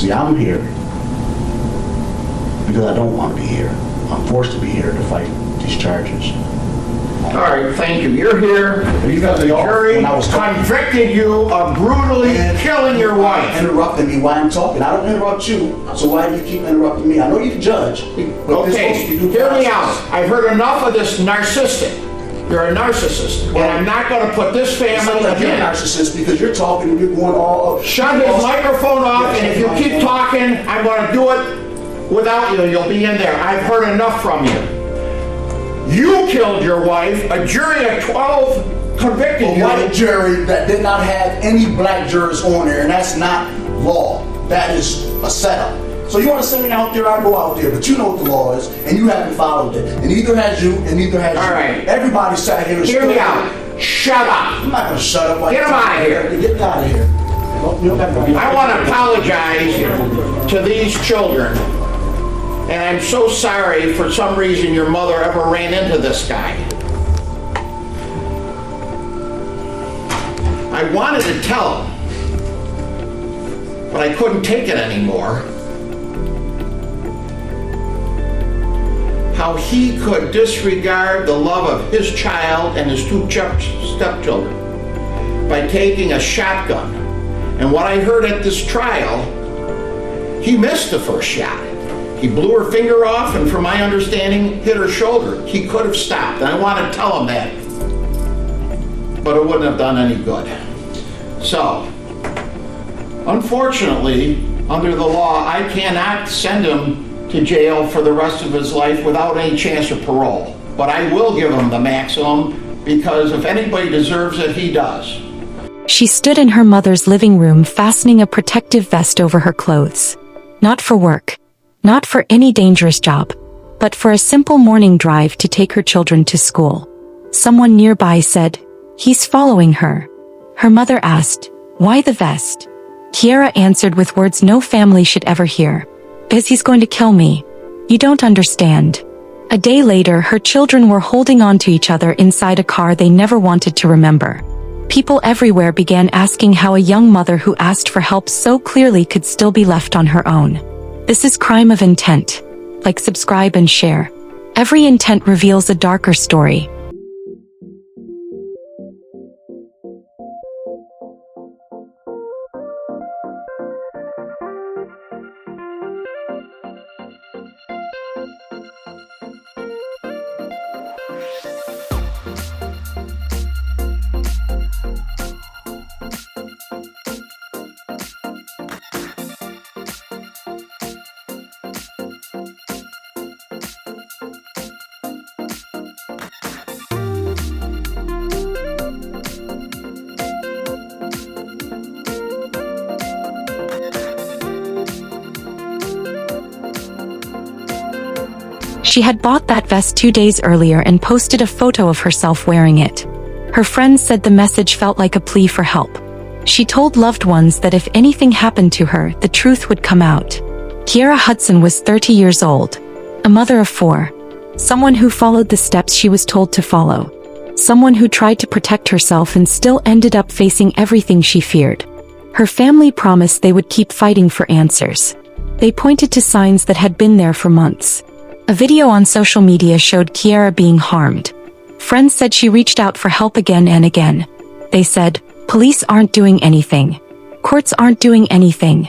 See, I'm here because I don't want to be here. I'm forced to be here to fight these charges. All right, thank you. You're here because the jury convicted you of brutally killing your wife. Interrupting me while I'm talking. I don't interrupt you, so why do you keep interrupting me? I know you're the judge. Okay, hear me out. I've heard enough of this narcissistic. You're a narcissist, and I'm not going to put this family You're a again. narcissist because you're talking and you're going all up. Shut his microphone off, and if you keep talking, I'm going to do it without you. You'll be in there. I've heard enough from you. You killed your wife. A jury of 12 convicted you. A white jury that did not have any black jurors on there, and that's not law. That is a setup. So you want to send me out there, I go out there, but you know what the law is, and you haven't followed it. And neither has you, and neither has you. All right. Everybody sat here and hear me out. Shut up. I'm not going to shut up. Get him out of here. Get out of here. I want to apologize to these children. And I'm so sorry for some reason your mother ever ran into this guy. I wanted to tell him, but I couldn't take it anymore. How he could disregard the love of his child and his two stepchildren by taking a shotgun. And what I heard at this trial, he missed the first shot. He blew her finger off and, from my understanding, hit her shoulder. He could have stopped, and I want to tell him that. But it wouldn't have done any good. So, unfortunately, under the law, I cannot send him to jail for the rest of his life without any chance of parole. But I will give him the maximum, because if anybody deserves it, he does. She stood in her mother's living room fastening a protective vest over her clothes. Not for work. Not for any dangerous job, but for a simple morning drive to take her children to school. Someone nearby said, "He's following her." Her mother asked, "Why the vest?" Keaira answered with words no family should ever hear. "Because he's going to kill me. You don't understand." A day later, her children were holding on to each other inside a car they never wanted to remember. People everywhere began asking how a young mother who asked for help so clearly could still be left on her own. This is Crime of Intent. Like, subscribe, and share. Every intent reveals a darker story. She had bought that vest 2 days earlier and posted a photo of herself wearing it. Her friends said the message felt like a plea for help. She told loved ones that if anything happened to her, the truth would come out. Keaira Hudson was 30 years old, a mother of 4, someone who followed the steps she was told to follow, someone who tried to protect herself and still ended up facing everything she feared. Her family promised they would keep fighting for answers. They pointed to signs that had been there for months. A video on social media showed Keaira being harmed. Friends said she reached out for help again and again. They said, "Police aren't doing anything. Courts aren't doing anything."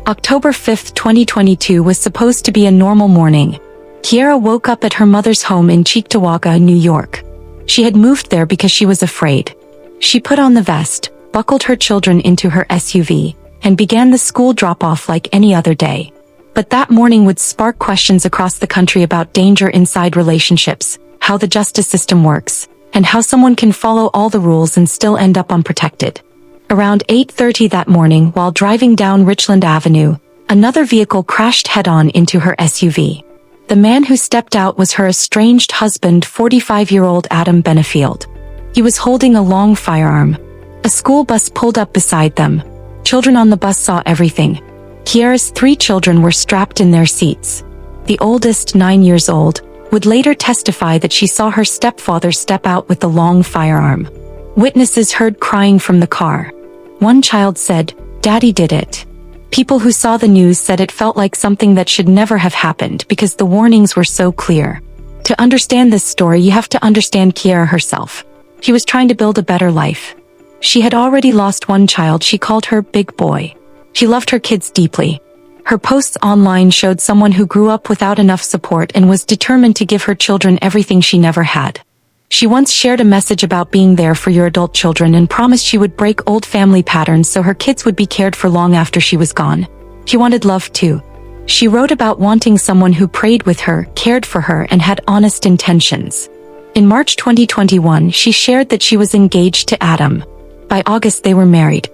October 5, 2022 was supposed to be a normal morning. Keaira woke up at her mother's home in Cheektowaga, New York. She had moved there because she was afraid. She put on the vest, buckled her children into her SUV, and began the school drop-off like any other day. But that morning would spark questions across the country about danger inside relationships, how the justice system works, and how someone can follow all the rules and still end up unprotected. Around 8:30 that morning, while driving down Richland Avenue, another vehicle crashed head-on into her SUV. The man who stepped out was her estranged husband, 45-year-old Adam Benefield. He was holding a long firearm. A school bus pulled up beside them. Children on the bus saw everything. Keaira's 3 children were strapped in their seats. The oldest, 9 years old, would later testify that she saw her stepfather step out with the long firearm. Witnesses heard crying from the car. One child said, "Daddy did it." People who saw the news said it felt like something that should never have happened because the warnings were so clear. To understand this story, you have to understand Keaira herself. She was trying to build a better life. She had already lost one child. She called her Big Boy. She loved her kids deeply. Her posts online showed someone who grew up without enough support and was determined to give her children everything she never had. She once shared a message about being there for your adult children and promised she would break old family patterns so her kids would be cared for long after she was gone. She wanted love too. She wrote about wanting someone who prayed with her, cared for her, and had honest intentions. In March 2021, she shared that she was engaged to Adam. By August, they were married.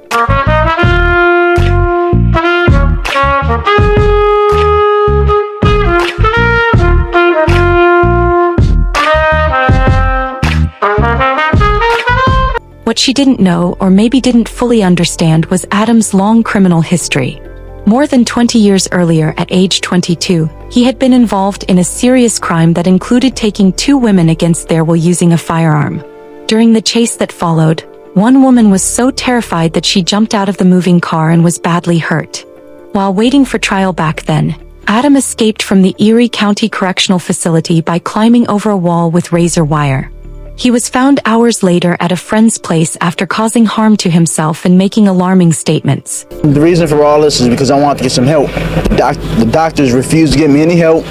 What she didn't know, or maybe didn't fully understand, was Adam's long criminal history. More than 20 years earlier, at age 22, he had been involved in a serious crime that included taking 2 women against their will using a firearm. During the chase that followed, one woman was so terrified that she jumped out of the moving car and was badly hurt. While waiting for trial back then, Adam escaped from the Erie County Correctional Facility by climbing over a wall with razor wire. He was found hours later at a friend's place after causing harm to himself and making alarming statements. The reason for all this is because I wanted to get some help. The doctors refused to give me any help.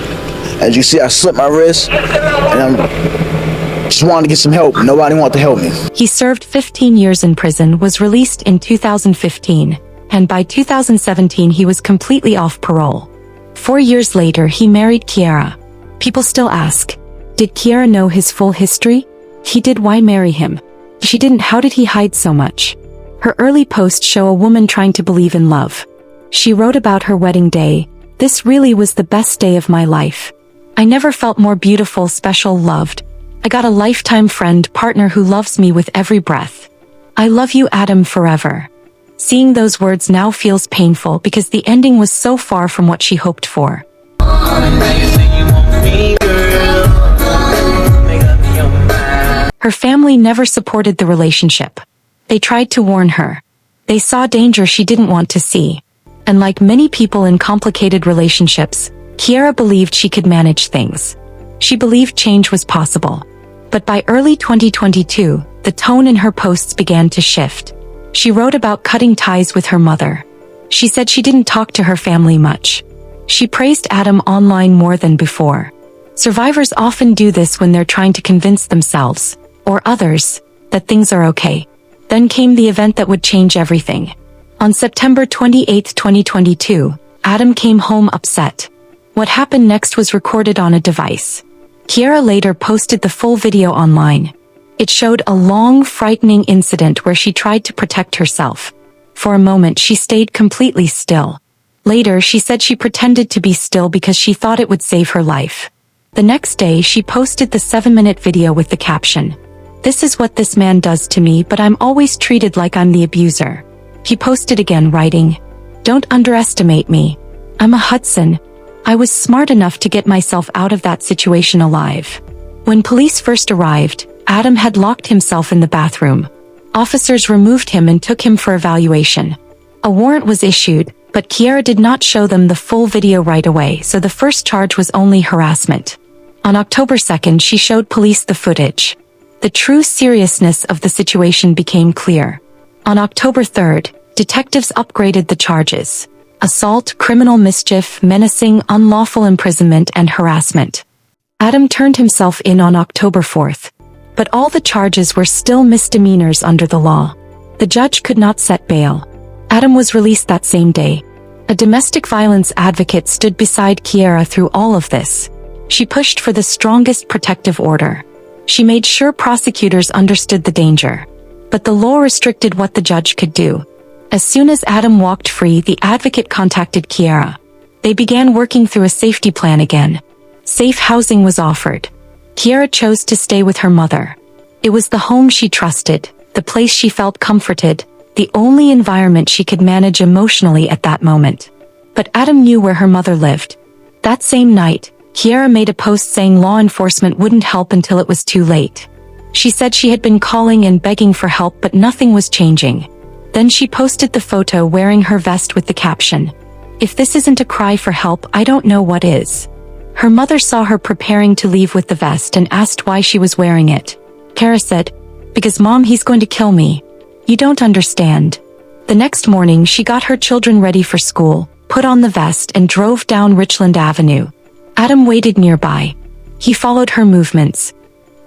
As you see, I slipped my wrist, and I just wanted to get some help. Nobody wanted to help me. He served 15 years in prison, was released in 2015, and by 2017 he was completely off parole. 4 years later, he married Keaira. People still ask, did Keaira know his full history? He did. Why marry him? She didn't. How did he hide so much? Her early posts show a woman trying to believe in love. She wrote about her wedding day, "This really was the best day of my life. I never felt more beautiful, special, loved. I got a lifetime friend, partner who loves me with every breath. I love you, Adam, forever." Seeing those words now feels painful because the ending was so far from what she hoped for. Her family never supported the relationship. They tried to warn her. They saw danger she didn't want to see. And like many people in complicated relationships, Keaira believed she could manage things. She believed change was possible. But by early 2022, the tone in her posts began to shift. She wrote about cutting ties with her mother. She said she didn't talk to her family much. She praised Adam online more than before. Survivors often do this when they're trying to convince themselves, or others, that things are okay. Then came the event that would change everything. On September 28, 2022, Adam came home upset. What happened next was recorded on a device. Keaira later posted the full video online. It showed a long, frightening incident where she tried to protect herself. For a moment, she stayed completely still. Later, she said she pretended to be still because she thought it would save her life. The next day, she posted the 7-minute video with the caption, "This is what this man does to me, but I'm always treated like I'm the abuser." He posted again, writing, "Don't underestimate me. I'm a Hudson. I was smart enough to get myself out of that situation alive." When police first arrived, Adam had locked himself in the bathroom. Officers removed him and took him for evaluation. A warrant was issued, but Keaira did not show them the full video right away, so the first charge was only harassment. On October 2nd, she showed police the footage. The true seriousness of the situation became clear. On October 3rd, detectives upgraded the charges. assault, criminal mischief, menacing, unlawful imprisonment, and harassment. Adam turned himself in on October 4th. But all the charges were still misdemeanors under the law. The judge could not set bail. Adam was released that same day. A domestic violence advocate stood beside Keaira through all of this. She pushed for the strongest protective order. She made sure prosecutors understood the danger. But the law restricted what the judge could do. As soon as Adam walked free, the advocate contacted Keaira. They began working through a safety plan again. Safe housing was offered. Keaira chose to stay with her mother. It was the home she trusted, the place she felt comforted, the only environment she could manage emotionally at that moment. But Adam knew where her mother lived. That same night, Keaira made a post saying law enforcement wouldn't help until it was too late. She said she had been calling and begging for help, but nothing was changing. Then she posted the photo wearing her vest with the caption, "If this isn't a cry for help, I don't know what is." Her mother saw her preparing to leave with the vest and asked why she was wearing it. Keaira said, "Because Mom, he's going to kill me. You don't understand." The next morning, she got her children ready for school, put on the vest, and drove down Richland Avenue. Adam waited nearby. He followed her movements.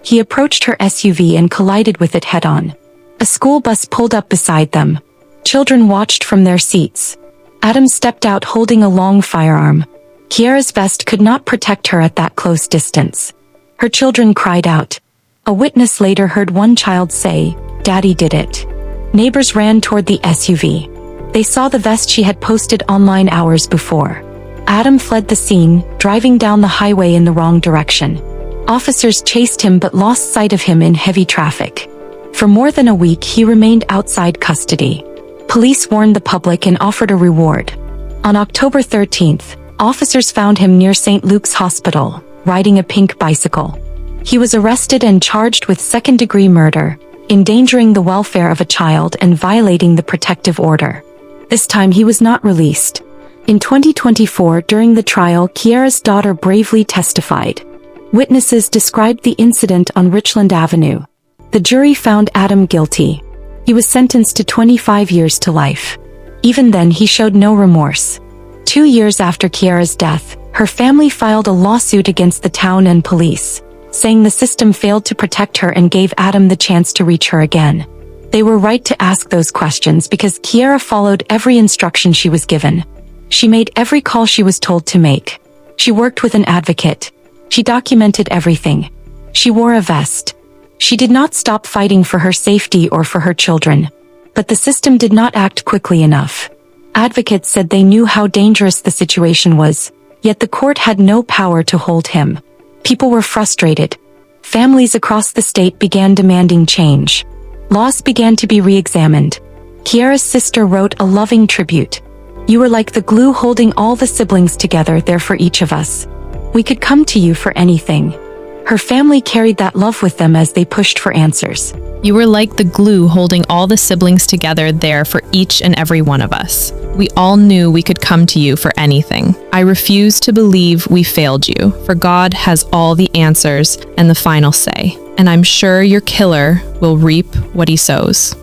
He approached her SUV and collided with it head-on. A school bus pulled up beside them. Children watched from their seats. Adam stepped out holding a long firearm. Keaira's vest could not protect her at that close distance. Her children cried out. A witness later heard one child say, "Daddy did it." Neighbors ran toward the SUV. They saw the vest she had posted online hours before. Adam fled the scene, driving down the highway in the wrong direction. Officers chased him but lost sight of him in heavy traffic. For more than a week, he remained outside custody. Police warned the public and offered a reward. On October 13th, officers found him near St. Luke's Hospital, riding a pink bicycle. He was arrested and charged with second-degree murder, endangering the welfare of a child and violating the protective order. This time he was not released. In 2024, during the trial, Keaira's daughter bravely testified. Witnesses described the incident on Richland Avenue. The jury found Adam guilty. He was sentenced to 25 years to life. Even then, he showed no remorse. 2 years after Keaira's death, her family filed a lawsuit against the town and police, saying the system failed to protect her and gave Adam the chance to reach her again. They were right to ask those questions because Keaira followed every instruction she was given. She made every call she was told to make. She worked with an advocate. She documented everything. She wore a vest. She did not stop fighting for her safety or for her children. But the system did not act quickly enough. Advocates said they knew how dangerous the situation was, yet the court had no power to hold him. People were frustrated. Families across the state began demanding change. Laws began to be re-examined. Keaira's sister wrote a loving tribute. "You were like the glue holding all the siblings together, there for each of us. We could come to you for anything." Her family carried that love with them as they pushed for answers. You were like the glue holding all the siblings together there for each and every one of us. We all knew we could come to you for anything. I refuse to believe we failed you, for God has all the answers and the final say, and I'm sure your killer will reap what he sows.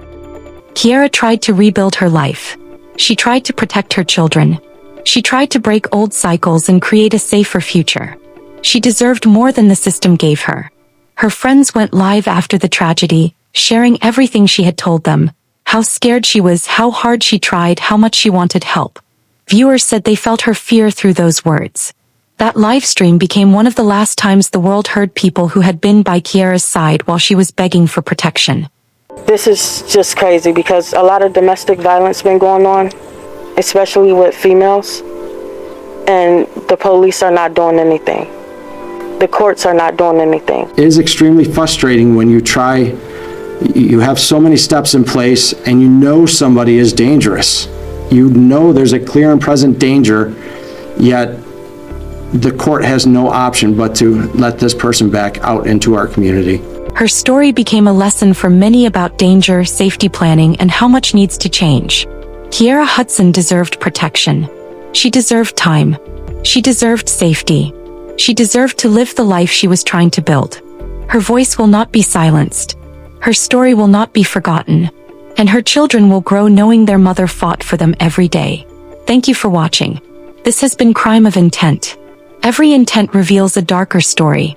Keaira tried to rebuild her life. She tried to protect her children. She tried to break old cycles and create a safer future. She deserved more than the system gave her. Her friends went live after the tragedy, sharing everything she had told them. How scared she was, how hard she tried, how much she wanted help. Viewers said they felt her fear through those words. That live stream became one of the last times the world heard people who had been by Keaira's side while she was begging for protection. This is just crazy because a lot of domestic violence been going on, especially with females, and the police are not doing anything. The courts are not doing anything. It is extremely frustrating when you have so many steps in place and you know somebody is dangerous. You know there's a clear and present danger, yet the court has no option but to let this person back out into our community. Her story became a lesson for many about danger, safety planning, and how much needs to change. Keaira Hudson deserved protection. She deserved time. She deserved safety. She deserved to live the life she was trying to build. Her voice will not be silenced. Her story will not be forgotten. And her children will grow knowing their mother fought for them every day. Thank you for watching. This has been Crime of Intent. Every intent reveals a darker story,